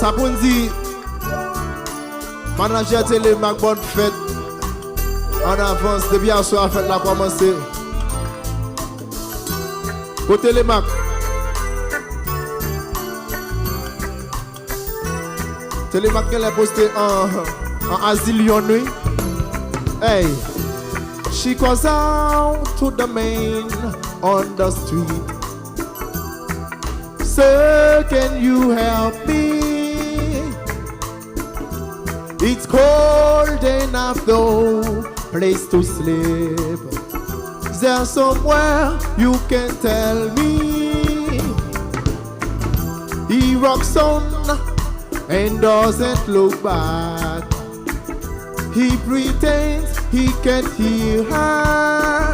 Ça pour nous dire, manager télé, ma bonne fête. En avance, depuis à soir, fête la commencer. Au télémac. Télémac, elle est posté en asile nuit. Hey, she goes out to the main on the street. Sir, can you help me? It's cold enough though, place to sleep. Is there somewhere you can tell me? He rocks on and doesn't look back. He pretends he can't hear her.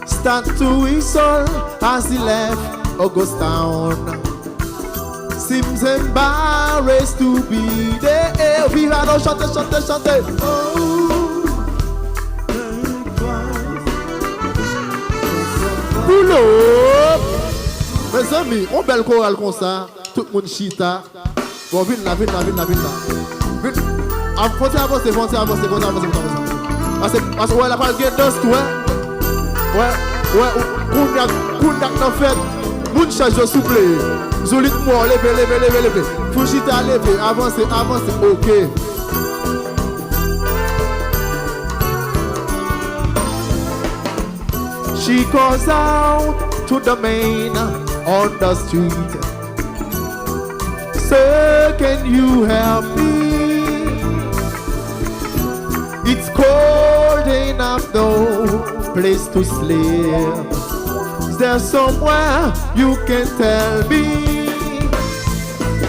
Start to whistle as he left Augustown. Seems embarrassed to be there. Vivano, chante, chante, chante. Boulot. Mes amis, on belle chorale comme ça. Tout le monde chita. Bon, viens là, viens là, viens là, viens là. Foncez avancer, foncez avancer, foncez avancer, foncez avancer. Parce que ouais, la parole est dans ce ouais, Kounyak dans fête. Moun change de souple. Zolit moi, levez. Faut chita, lever, avancer, ok. She goes out to the main on the street. Sir, can you help me? It's cold enough though, place to sleep. Is there somewhere you can tell me?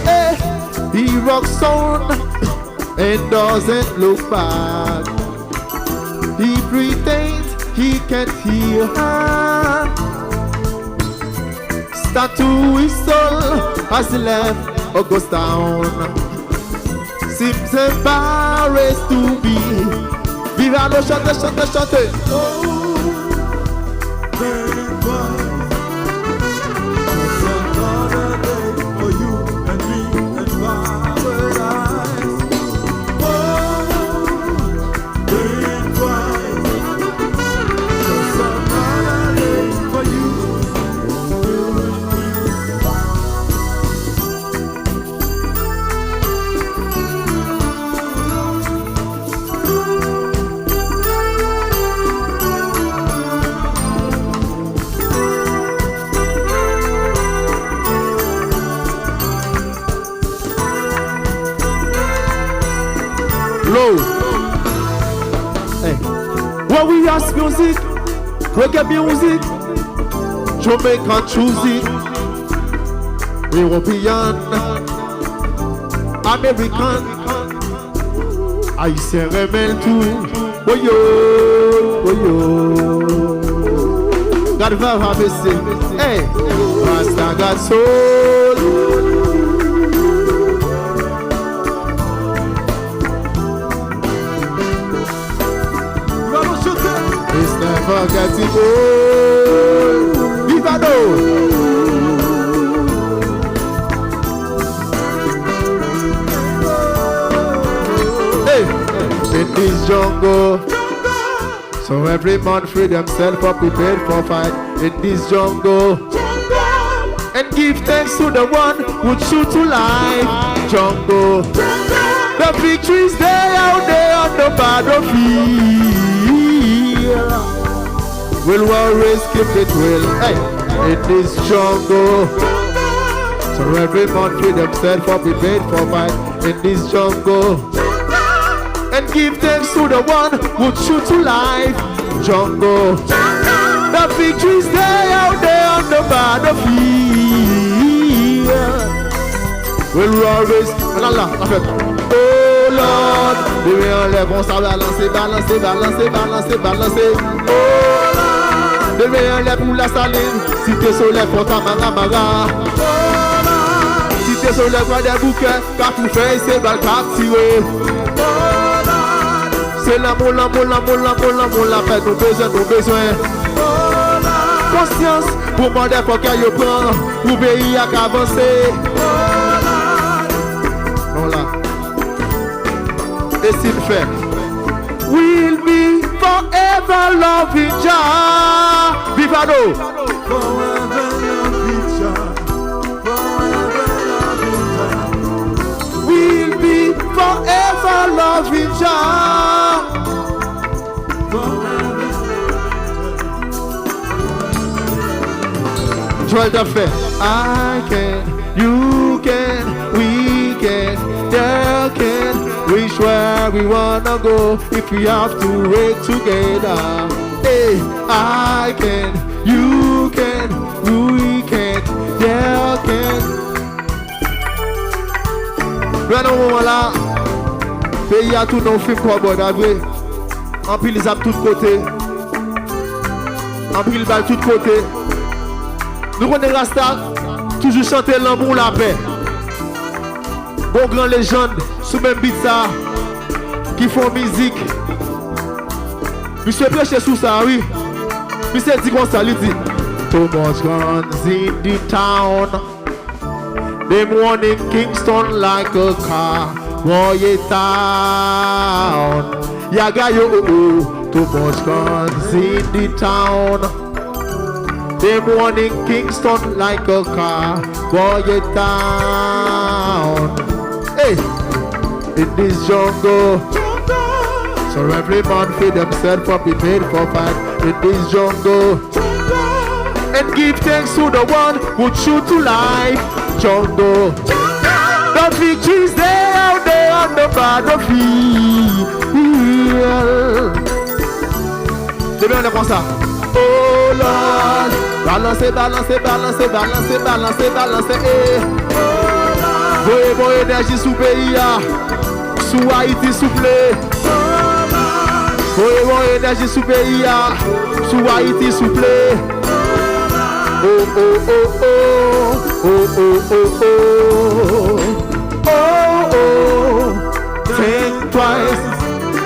Hey, he rocks on and doesn't look back. He pretends he can't hear her. Start to whistle as he left Augustown. Seems embarrassed to be. Vivano, chante, chante, chante. Oh, very wise. It's another day for you and me and paradise. Oh, very wise. It's another day for you. Hey. When we ask music, reggae music, Jamaican music, European, American, Haïtien rebelle tout. Oh yo, God va rabaisser. Hey, Rasta God soul. It's never getting old. Vivano. Hey, in this jungle, so every man free themselves up, prepared for fight. In this jungle, and give thanks to the one who shoot to life. Jungle, the victory's there out there on the battlefield. We'll always keep it real, hey, in this jungle. So every man free themselves up, prepared for fight. In this jungle, and give thanks to the one who shoot to life. Jungle, the victory's there out there on the battlefield. We'll always, oh Lord, les enlève, on s'en balancer. Oh Lord, les enlève pour la saline. Si t'es soleil pour ta maramara. Oh Lord, si t'es soleil pour des bouquets, car tout fait, c'est balle capturé. Oh Lord, c'est l'amour, la paix, nos besoins. Oh Lord, conscience, pour moi des coquins, yo prend, pour pays à qu'avancer. Oh Lord, Et s'il fait, we'll be forever loving Jah. Vivano. Forever loving Jah. Forever loving Jah. We'll be forever loving Jah. Forever. Joel the fait. I can, you can, we can, they can. Reach where we wanna go if we have to work together. Hey, I can, you can, we can, they can. Dans ce moment-là, pays a tout nos films pour bon d'avril. En pile les ap tout côté. En pile balle tout côté. Nous connaissons Rasta, toujours chanter l'amour, la paix. Bon grand légende, sous même beat ça, qui font musique. Monsieur prêché sous ça, oui. Monsieur dit comme ça, il dit. Too much guns in the town. Them running Kingston like a car. Boy town. Yaga yo oh oh. Too much guns in the town. Them running Kingston like a car. Boy town. Hey, in this jungle, so every man feel themselves for be paid for fight in this jungle, and give thanks to the one who true to life. Jungle, the victory's there out there on the battlefield. C'est bien, on est comme ça. Oh Lord, balancez, balancez, balancez, balancez, balancez, balancez, eh. Voyez mon énergie sous pays, sous Haïti soufflé. Voyez mon énergie sous pays, sous Haïti soufflé. Oh oh oh oh, oh oh oh oh, oh oh, think twice,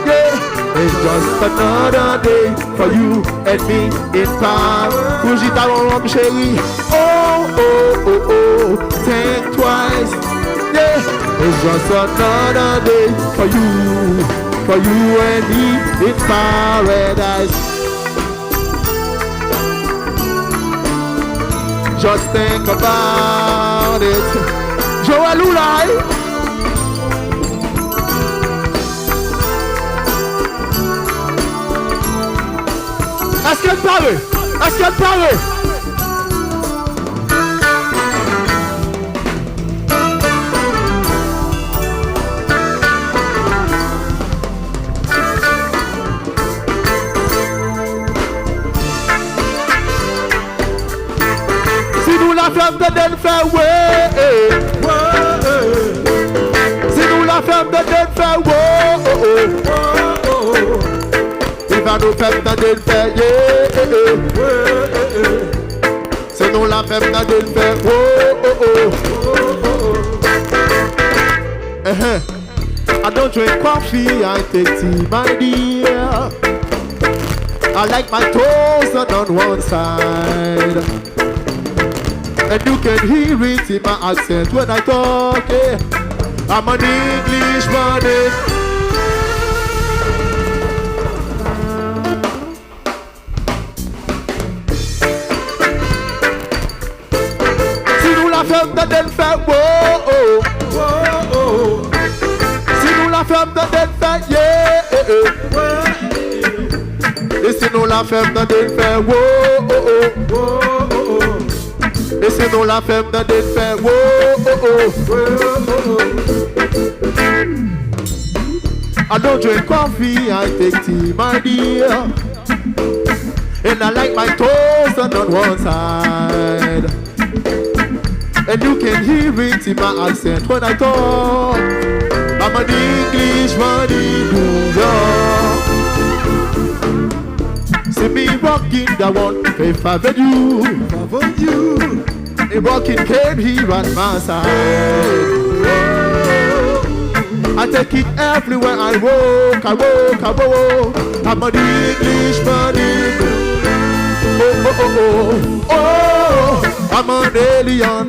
yeah. It's just another day for you and me in Paris. Fujita rom chérie. Oh oh oh oh, think twice. Yeah, it's just another day for you and me in paradise. Just think about it. Joel Ulai. Est-ce qu'elle parle? Est-ce qu'elle parle? la femme de den fait ouais. Si nous la femme de den fait ouais. Il va nous faire de den fait yeah. Si nous la femme de den fait I don't drink coffee, I take tea, my dear. I like my toast on one side. And you can hear it in my accent when I talk, yeah. I'm an Englishman, yeah. Si nous la femme de den fait, wow, wow. Si nous la femme de den fait, yeah. Et si nous la femme de den fait, wow, et si nous la femme de den fait, I don't drink coffee, I take tea, my dear. And I like my toast on one side. And you can hear it in my accent when I talk. I'm an Englishman in New York. See me walking the one if I bet you. A walking came here at my side. I take it everywhere I walk, I walk, I walk. I'm an Englishman in New York. Oh, I'm an alien.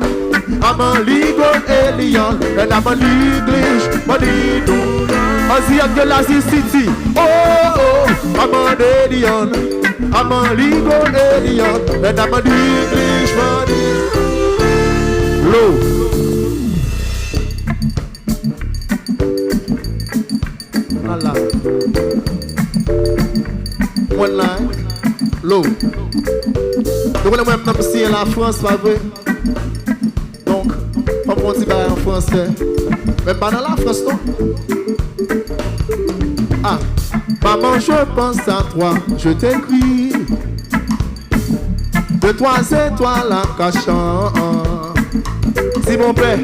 I'm a legal alien, and I'm an English, but a the Angelazi City. Oh, I'm an alien. I'm a legal alien. And I'm an Englishman. Low. Allah. One line. Low. Donc, on a même si la France, pas vrai. Donc, on continue en français. Mais pas dans la France, non? Ah, maman, je pense à toi, je t'écris. De toi, c'est toi la cachant. Si mon père,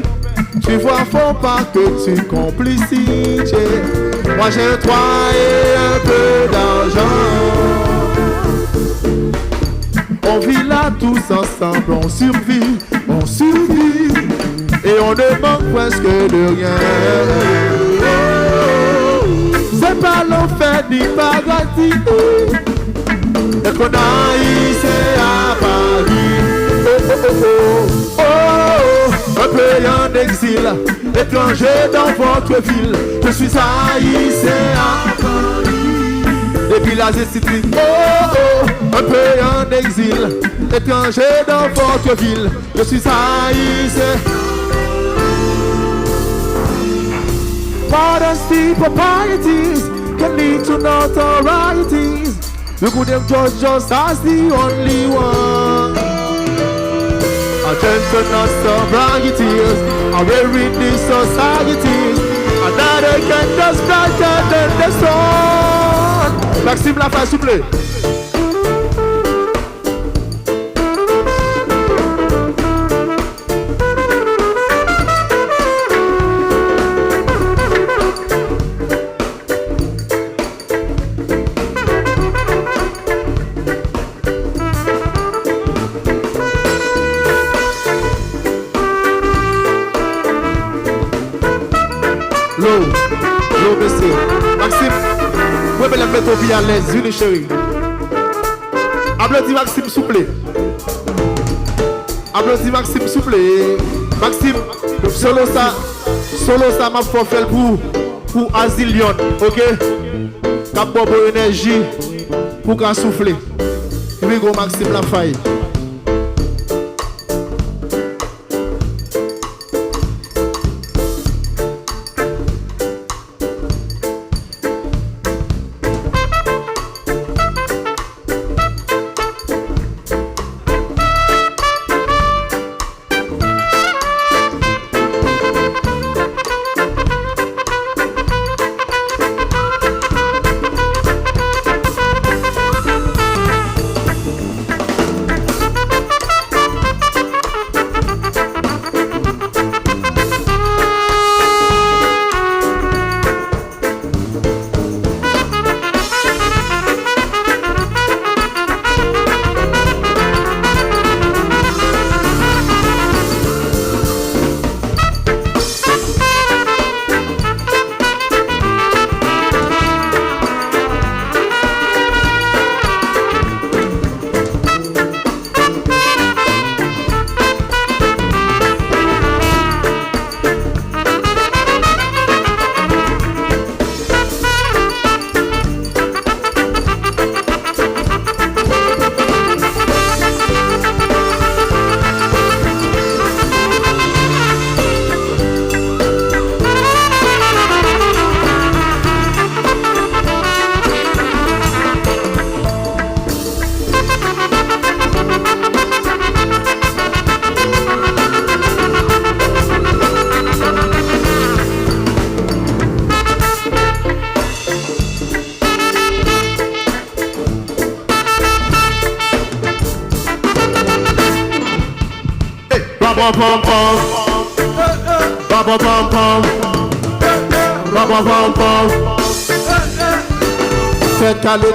tu vois, faut pas que tu complicites. Moi, j'ai toi et un peu d'argent. On vit là tous ensemble, on survit. Et on ne manque presque de rien. C'est pas l'enfer ni pas gratuit. Et qu'on a ici à Paris. Un pays en exil, étranger dans votre ville. Je suis haïtien à Paris. Et puis là j'ai cité. Un pays en exil, étranger dans votre ville. Je suis haïtien. Modesty, proprieties can lead to notorieties. You could have judged just as the only one. Attention, not sobrieties are wearing these societies. Another can just brighter than the sun. Maxime Lafayette, s'il vous plaît. L'eau, monsieur. Maxime, vous pouvez la mettre au pied à l'aise, une chérie. Applaudis Maxime, s'il vous plaît. Applaudis Maxime, s'il vous plaît. Maxime, solo ça m'a fait faire pour Asilion, ok? Cap bobo énergie pour qu'à souffler. Oui, go Maxime Lafayette.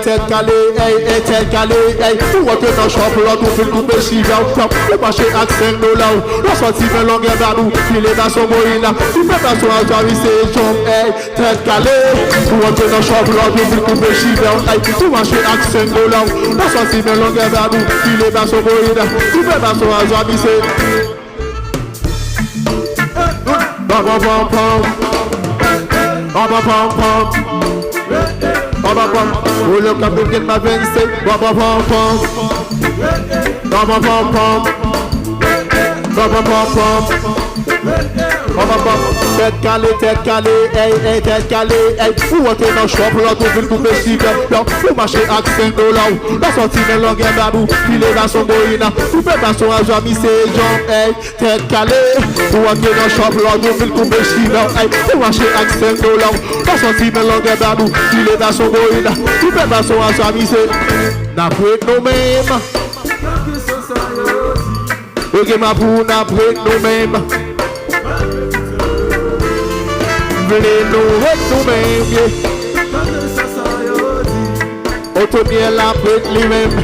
Tête calée, hey, tête calée, hey. Tout rentre dans le shop, là, tout fait couper chiva, le marché à 5 $. La sortie de longue vers nous, il est dans son moïna. Tu fais pas son avis, c'est jump, hey, tête calée. Tout rentre dans le shop, là, tout fait couper chiva, hey. Tout marché à 5 $. La sortie de longue vers nous, il est dans son moïna. Tu fais pas son avis, c'est Baba pam pam. Baba pam. Oh look at me get my veins say. Baba pam pam. Baba pam pam. Baba pam pam. Baba pam. Tête calée, hey, tête calée, hey. Ou entrer dans le shop, là, tout ville couper chiffre, là. Ou marcher à 5 $. La sortie de langue est babou, filer dans son boïna. Ou faire dans son argent, mi c'est jambes, hey. Tête calée. Ou entrer dans le shop, là, tout ville couper chiffre, hey. Ou marcher à 5 $. La sortie de langue est babou, filer dans son boïna. Ou faire dans son argent, mi c'est. N'a pas nous-mêmes. Ok, Mapou, n'a pas nous-mêmes. Venez nous avec nous-mêmes. Automier la prête lui-même.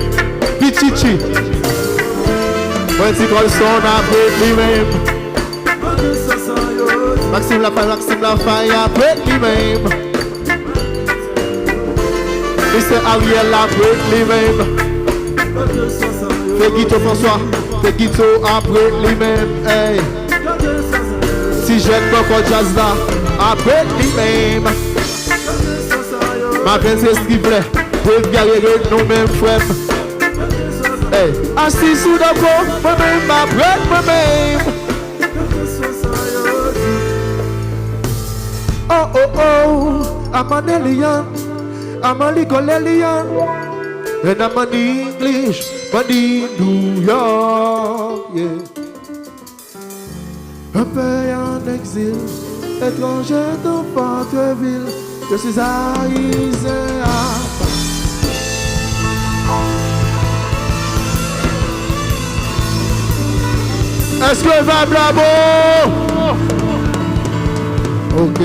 Pichichi. Wendy Colson a prête lui-même. Maxime Lafaye a prête lui-même. Mr. Ariel a prête lui-même. Feguito François, Feguito a prête lui-même. Hey. Si j'aime beaucoup jazz là. Après lui-même. Ma peine c'est ce qu'il plaît. Pour galérer nous-mêmes frères. Hey. Assis sous la peau, moi-même, après moi-même. Oh oh oh, I'm an alien, I'm a legal alien. And I'm an English, but in New York, yeah. Un pays en exil. Étranger dans votre ville, je suis haïtien. Est-ce que va bravo? Ok.